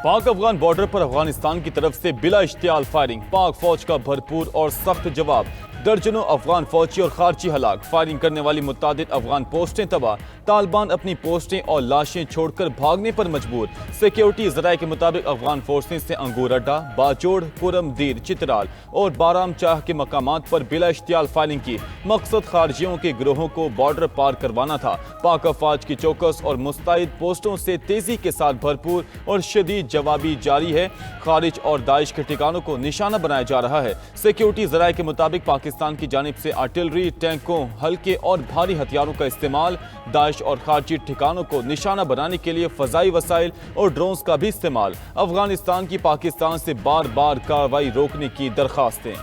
पाक अफगान बॉर्डर पर अफगानिस्तान की तरफ से बिला इश्तियाल फायरिंग, पाक फौज का भरपूर और सख्त जवाब। दर्जनों अफगान फौजी और खारजी हलाक, फायरिंग करने वाली मुतादिद अफगान पोस्टें तबाह, तालिबान अपनी पोस्टें और लाशें छोड़कर भागने पर मजबूर। सिक्योरिटी जराये के मुताबिक अफगान फोर्सें से अंगूर अड्डा, बाजोड़, कुरमदीर, चित्राल और बाराम चाह के मकामात पर बिला इश्तियाल फायरिंग की। मकसद खारजियों के गिरोहों को बॉर्डर पार करवाना था। पाक अफवाज की चौकस और मुस्तैद पोस्टों से तेजी के साथ भरपूर और शदीद जवाबी जारी है। खारिज और दाइश के ठिकानों को निशाना बनाया जा रहा है। सिक्योरिटी जराये के मुताबिक पाकिस्तान की जानिब से आर्टिलरी, टैंकों, हल्के और भारी हथियारों का इस्तेमाल, दाइश और खारजी ठिकानों को निशाना बनाने के लिए फजाई वसाइल और ड्रोन्स का भी इस्तेमाल। अफगानिस्तान की पाकिस्तान से बार बार कार्रवाई रोकने की दरखास्तें।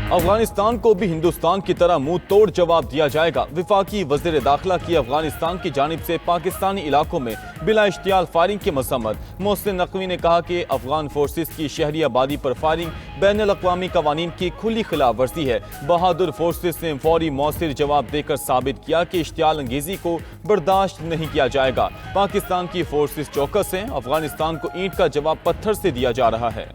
अफगानिस्तान को भी हिंदुस्तान की तरह मुंह तोड़ जवाब दिया जाएगा। विफाकी वज़ीर दाखिला की अफगानिस्तान की जानिब से पाकिस्तानी इलाकों में बिला इश्तियाल फायरिंग की मसम्मत। मोहसिन नकवी ने कहा कि अफगान फोर्सेस की शहरी आबादी पर फायरिंग बैनुल-अक़वामी कवानीन की खुली खिलाफ वर्जी है। बहादुर फोर्सेस ने फौरी मौसिर जवाब देकर साबित किया कि इश्तियाल अंगेजी को बर्दाश्त नहीं किया जाएगा। पाकिस्तान की फोर्सेस चौकस हैं। अफगानिस्तान को ईंट का जवाब पत्थर से दिया जा रहा है।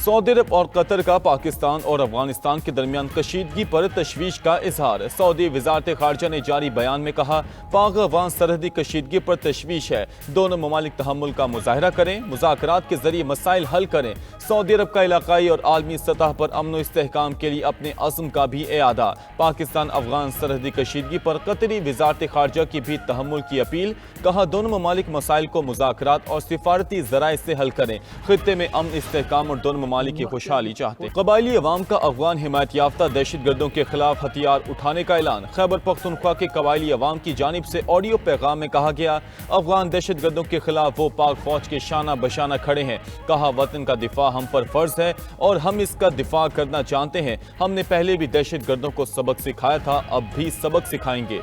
सऊदी अरब और कतर का पाकिस्तान और अफगानिस्तान के दरमियान कशीदगी पर तशवीश का इजहार। सऊदी वजारत खारजा ने जारी बयान में कहा, पाक अफगान सरहदी कशीदगी पर तशवीश है। दोनों ममालिक तहम्मुल का मुजाहरा करें, मुज़ाकरात के जरिए मसाइल हल करें। सऊदी अरब का इलाकाई और आलमी सतह पर अमन और इस्तेहकाम के लिए अपने अज़्म का भी इआदा। पाकिस्तान अफगान सरहदी कशीदगी पर कतरी वजारत खारजा की भी तहम्मुल की अपील। कहा, दोनों ममालिक मसाइल को मुज़ाकरात और सिफारती जराए से हल करें। खित्ते में अमन, इस्तेहकाम और दोनों ममालिक की खुशहाली चाहते। कबायली अवाम का अफगान हिमायत याफ्ता दहशत गर्दों के खिलाफ हथियार उठाने का ऐलान। खैबर पख्तूनख्वा के कबायली अवाम की जानिब से ऑडियो पैगाम में कहा गया, अफगान दहशत गर्दों के खिलाफ वो पाक फौज के शाना बशाना खड़े हैं। कहा, वतन का दिफा हम पर फर्ज है और हम इसका दिफा करना जानते हैं। हमने पहले भी दहशत गर्दों को सबक सिखाया था, अब भी सबक सिखाएंगे।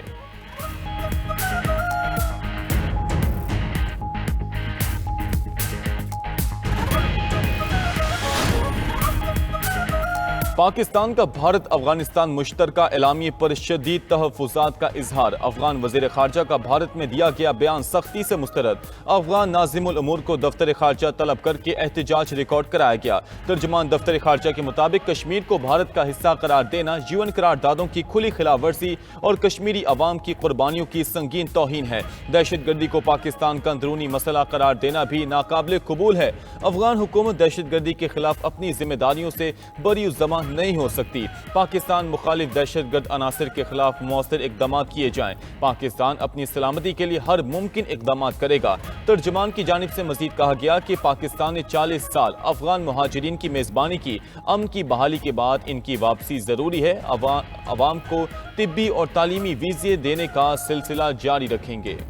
पाकिस्तान का भारत अफगानिस्तान मुश्तरका एलामिये पर शदीद तहफ़्फ़ुज़ात का इजहार। अफगान वज़ीर ख़ारजा का भारत में दिया गया बयान सख्ती से मुस्तरद। अफगान नाज़िमुल उमूर को दफ्तर ख़ारजा तलब करके एहतजाज रिकॉर्ड कराया गया। तर्जुमान दफ्तर ख़ारजा के मुताबिक कश्मीर को भारत का हिस्सा करार देना यूएन करारदादों की खुली खिलाफ वर्जी और कश्मीरी अवाम की कुर्बानियों की संगीन तौहीन है। दहशत गर्दी को पाकिस्तान का अंदरूनी मसला करार देना भी नाकाबिल कबूल है। अफगान हुकूमत दहशत गर्दी के खिलाफ अपनी जिम्मेदारियों से बरी ज़मा नहीं हो सकती। पाकिस्तान मुखालिफ दहशतगर्द अनासर के खिलाफ मौसर इकदाम किए जाएं। पाकिस्तान अपनी सलामती के लिए हर मुमकिन इकदाम करेगा। तर्जुमान की जानिब से मजीद कहा गया कि पाकिस्तान ने 40 साल अफगान मुहाजिरीन की मेजबानी की। अमन की बहाली के बाद इनकी वापसी जरूरी है। अवाम को तिब्बी और तालीमी वीजे देने का सिलसिला जारी रखेंगे।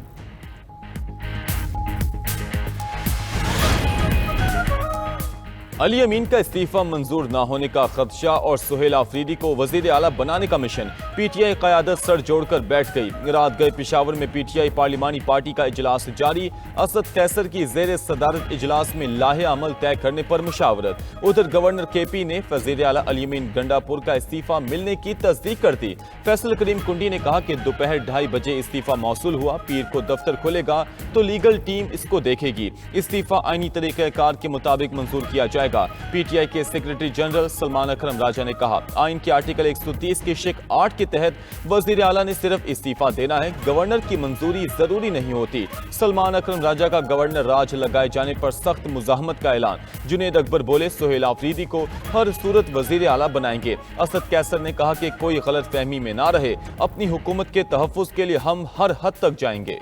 अली अमीन का इस्तीफा मंजूर न होने का खदशा और सुहेल आफरीदी को वजीर आला बनाने का मिशन। पीटीआई क़यादत सर जोड़कर बैठ गई। रात गए पेशावर में पीटीआई पार्लिमानी पार्टी का इजलास जारी। असद कैसर की जेर सदारत इजलास में लाहे अमल तय करने पर मुशावरत। उधर गवर्नर केपी ने वजीर आला अली अमीन गंडापुर का इस्तीफा मिलने की तस्दीक कर दी। फैसल करीम कुंडी ने कहा कि दोपहर 2:30 बजे इस्तीफा मौसूल हुआ। पीर को दफ्तर खुलेगा तो लीगल टीम इसको देखेगी। इस्तीफा आईनी तरीक़ेकार के मुताबिक मंजूर किया जाएगा। पीटीआई के सेक्रेटरी जनरल सलमान अकरम राजा ने कहा, आइन के आर्टिकल 130 के शिक 8 के तहत वजीर आला ने सिर्फ इस्तीफा देना है, गवर्नर की मंजूरी जरूरी नहीं होती। सलमान अकरम राजा का गवर्नर राज लगाए जाने पर सख्त मुजाहमत का ऐलान। जुनेद अकबर बोले, सुहेल आफरीदी को हर सूरत वजीर आला बनाएंगे। असद कैसर ने कहा कि कोई गलत फहमी में ना रहे, अपनी हुकूमत के तहफ़्फ़ुज़ के लिए हम हर हद तक जाएंगे।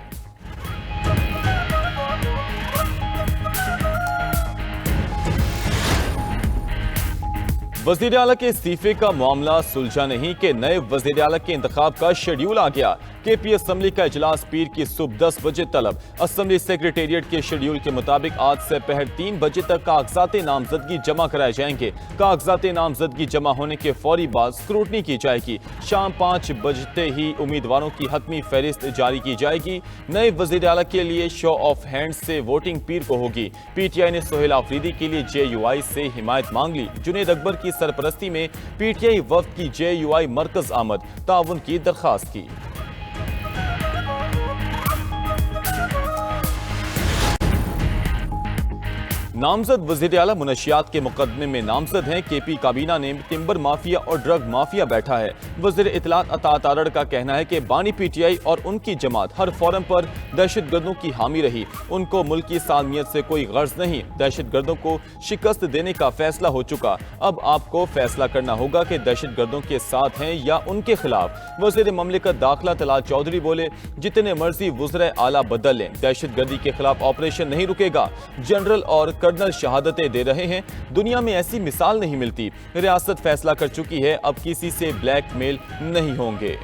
वज़ीर आला के इस्तीफे का मामला सुलझा नहीं कि नए वज़ीर आला के इंतखाब का शेड्यूल आ गया। KP असम्बली का इजलास पीर की सुबह 10 बजे तलब। असम्बली सेक्रेटेरिएट के शेड्यूल के मुताबिक आज से पहर 3 बजे तक कागजात नामजदगी जमा कराए जाएंगे। कागजात नामजदगी जमा होने के फौरी बाद स्क्रूटनी की जाएगी। शाम 5 बजते ही उम्मीदवारों की हतमी फहरिस्त जारी की जाएगी। नए वजीर आला के लिए शो ऑफ हैंड से वोटिंग पीर को होगी। PTI ने सुहेल आफरीदी के लिए JUI से हिमायत मांग ली। जुनेद अकबर की सरपरस्ती में PTI वफ्द की JUI मरकज आमद, ताउन की दरखास्त की। नामजद वजीर आला मुनशियात के मुकदमे में नामजद हैं। KP काबीना ने टिम्बर माफिया और ड्रग माफिया बैठा है। वजीर इतलात अता तारड़ का कहना है कि बानी PTI और उनकी जमात हर फोरम पर दहशत गर्दों की हामी रही। उनको मुल्क की सालमियत से कोई गर्ज नहीं। दहशत गर्दों को शिकस्त देने का फैसला हो चुका। अब आपको फैसला करना होगा कि दहशत गर्दों के साथ हैं या उनके खिलाफ। वजीर ममलिकत दाखिला तलाल चौधरी बोले, जितने मर्जी वज़ीर आला बदल लें, दहशत गर्दी के खिलाफ ऑपरेशन नहीं रुकेगा। जनरल और कर्नल शहादतें दे रहे हैं। दुनिया में ऐसी मिसाल नहीं मिलती। रियासत फैसला कर चुकी है, अब किसी से ब्लैकमेल नहीं होंगे।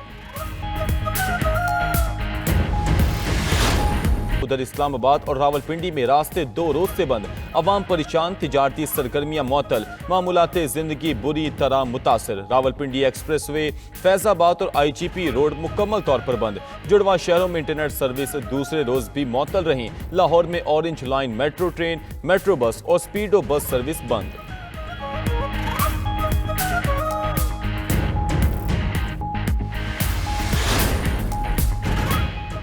उधर इस्लामाबाद और रावलपिंडी में रास्ते 2 रोज से बंद। अवाम परेशान, तिजारती सरगर्मियां मुअत्तल, मामूलाते जिंदगी बुरी तरह मुतासर। रावलपिंडी एक्सप्रेसवे, फैजाबाद और IGP रोड मुकम्मल तौर पर बंद। जुड़वा शहरों में इंटरनेट सर्विस दूसरे रोज भी मुअत्तल रही। लाहौर में orange line metro train, metro bus और स्पीडो बस सर्विस बंद।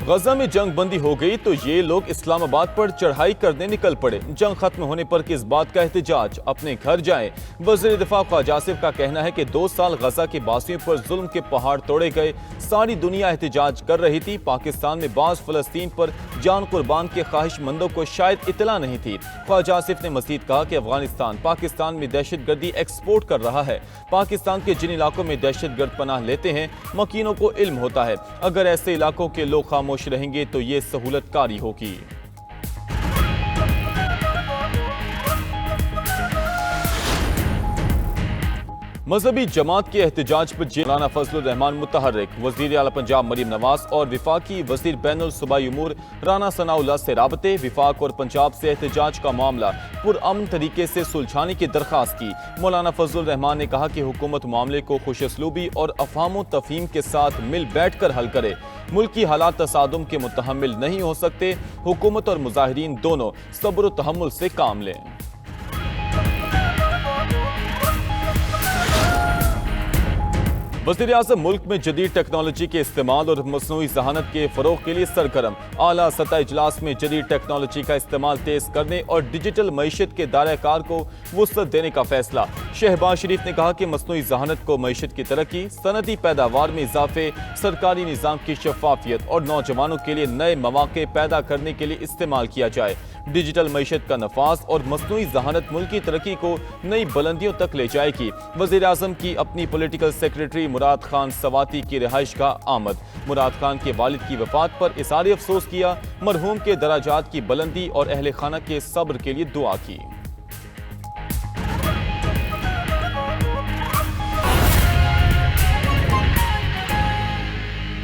गजा में जंग बंदी हो गई तो ये लोग इस्लामाबाद पर चढ़ाई करने निकल पड़े। जंग खत्म होने पर किस बात का एहतजाज, अपने घर जाएं। वज़ीर दिफा ख्वाजा आसिफ का कहना है कि 2 साल गजा के बासियों पर जुल्म के पहाड़ तोड़े गए। सारी दुनिया एहतजाज कर रही थी। पाकिस्तान में बाज़ फ़लस्तीन पर जान कुर्बान के ख्वाहिशमंदों को शायद इतला नहीं थी। ख्वाजा आसिफ ने मज़ीद कहा कि अफगानिस्तान पाकिस्तान में दहशत गर्दी एक्सपोर्ट कर रहा है। पाकिस्तान के जिन इलाकों में दहशत गर्द पनाह लेते हैं, मकीनों को इल्म होता है। अगर ऐसे इलाकों के लोग खामोश रहेंगे तो ये सहूलतकारी होगी। मजहबी जमात के एहतजाज पर मौलाना फजलुर रहमान मुतहर्रिक। वज़ीर आला पंजाब मरीम नवाज और विफाकी वज़ीर बैनुल सूबाई उमूर राना सनाउल्लाह से राबते। विफाक और पंजाब से एहतजाज का मामला पुरअमन तरीके से सुलझाने की दरखास्त की। मौलाना फजलुर रहमान ने कहा कि हुकूमत मामले को खुशअस्लूबी और अफहाम तफहीम के साथ मिल बैठ कर हल करे। मुल्की हालात तसादुम के मुतहम्मिल नहीं हो सकते। हुकूमत और मुजाहिरीन दोनों सब्र व तहम्मुल से काम लें। वज़ीर आज़म मुल्क में जदीद टेक्नोलॉजी के इस्तेमाल और मसनूई ज़हानत के फ़रोग़ के लिए सरगर्म। आला सतह इजलास में जदीद टेक्नोलॉजी का इस्तेमाल तेज़ करने और डिजिटल मईशत के दायरे कार को वुसअत देने का फैसला। शहबाज शरीफ ने कहा कि मसनूई ज़हानत को मईशत की तरक्की, सनती पैदावार में इजाफे, सरकारी निज़ाम की शफाफियत और नौजवानों के लिए नए मौक़े पैदा करने के लिए इस्तेमाल किया जाए। डिजिटल मईशत का नफाज और मसनूई ज़हानत मुल्क की तरक्की को नई बुलंदियों तक ले जाएगी। वज़ीर आज़म की अपनी पॉलिटिकल सेक्रेटरी मुराद खान सवाती की रिहाइश का आमद। मुराद खान के वालिद की वफात पर इज़हार अफसोस किया। मरहूम के दराजात की बुलंदी और अहले खाना के सब्र के लिए दुआ की।